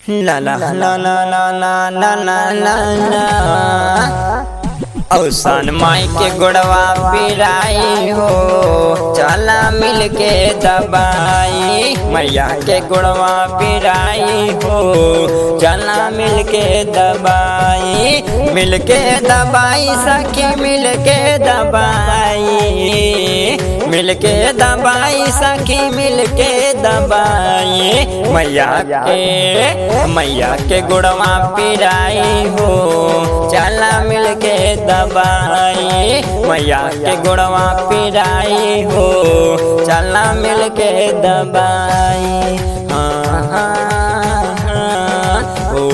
ला ला ला ला ला ला ला ला ला ला औसान माई के गुड़वा पिराई हो, चला मिल के दबाई। मैया के गुड़वा पिराई हो, चला मिल के दबाई। मिल के दबाई सखी मिल के दबाई, मिल के दबाई सखी मिल के दबाई। मैया के गुड़वा पिराई हो, चला मिल के दबाई। मैया के गुड़वा पिराई हो, चला मिल के दबाई। हाँ हाँ हाँ हो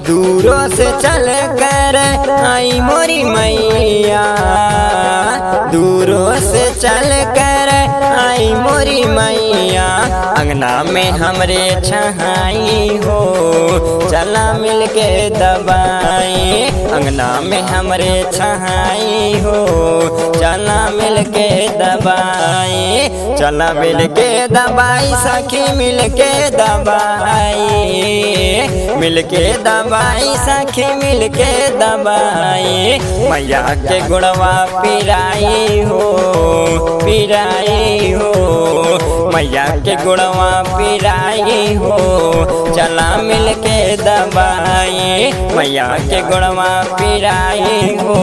दूरों से चल कर आई मोरी मैया, दूरों से चल कर आई मोरी मैया। अंगना में हमरे छहाई हो, चला मिल के दबाई। अंगना में हमरे छहाई हो, चला मिल के दबाई। चला मिल के दबाई सखी मिल के दबाई, मिल के दबाई सखी मिल के दबाई। मैया के गुड़वा पिराई हो, पिराई हो। मैया के गुड़वा पिराई हो, चला मिल के दबाई। मैया के गुड़वा पिराई हो,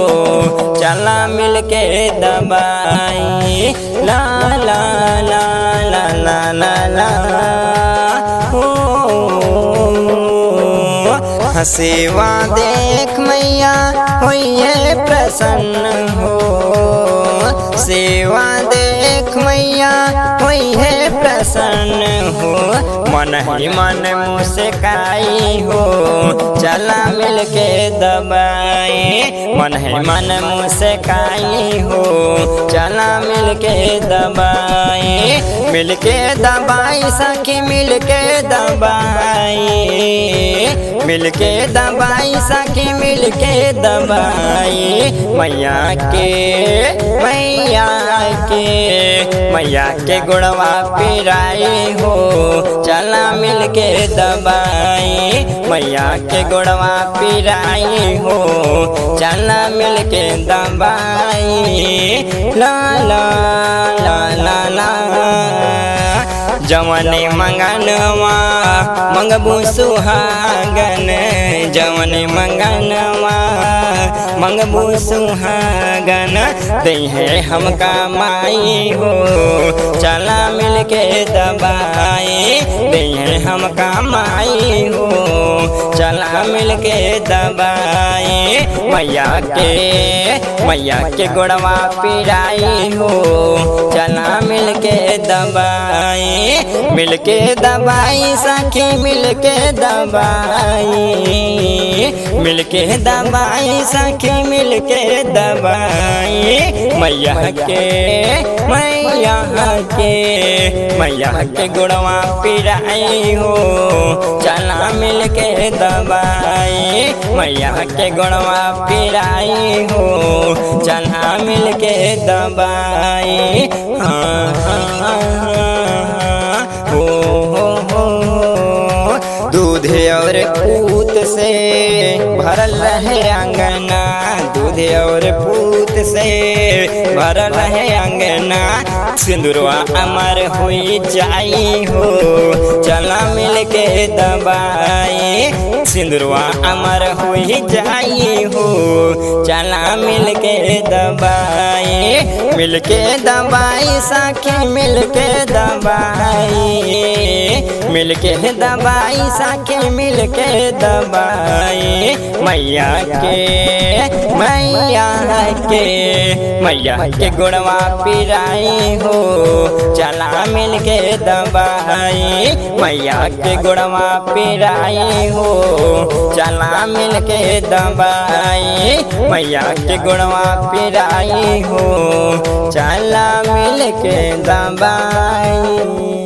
चला मिल के दबाई। ला ला ला ला ला ला ला हो सेवा देख मैया होइए प्रसन्न हो, सेवा देख मैया होइए प्रसन्न हो। मन ही मन मुस्काई हो, चला मिल के दबाई। मन ही मन मुस्काई हो, चला मिल के दबाई। मिल के दबाई सखी मिल के दबाई, मिल के दबाई सखी मिल के दबाई। मैया के मैया के गुड़वा पिराई हो, चला मिल के दबाई। मैया के गुड़वा पिराई हो, चला मिल के दबाई। ला ला ला ला ला जवने मंगनवा मंगबू सुहागन, जवने मंगनवा मंगबू सुहागन। दे हमका माई हो, चला मिल के दबाई। दे हमका माई हो, चला मिल के दबाई। मैया के गुड़वा पिराई हो, चला मिल के दबाई। मिल के दबाई सखी मिल के दबाई, मिल के दबाई सखी मिल के दबाई। मैया के गुड़वा पिराई हो, चला मिल के दबाई। मैया के गुड़वा पिराई हो, चला मिल के दबाई। हाँ हाँ दूध और पूत से भरल रहे अंगना, दूध और पूत से भरल रहे अंगना। सिंदूरवा अमर हुई जाई हो, चला मिल के दबाई। सिंदूरवा अमर हुई जाई हो, चला मिल के दबाई। मिल के दबाई सखी मिल के दबाई, मिल के दबाई सखी मिल के दबाई। मैया के गुड़वा पिराई हो, चला मिल के दबाई। मैया के गुड़वा पिराई हो, चला मिल के दबाई। मैया के गुड़वा पिराई हो, चला मिल के दबाई।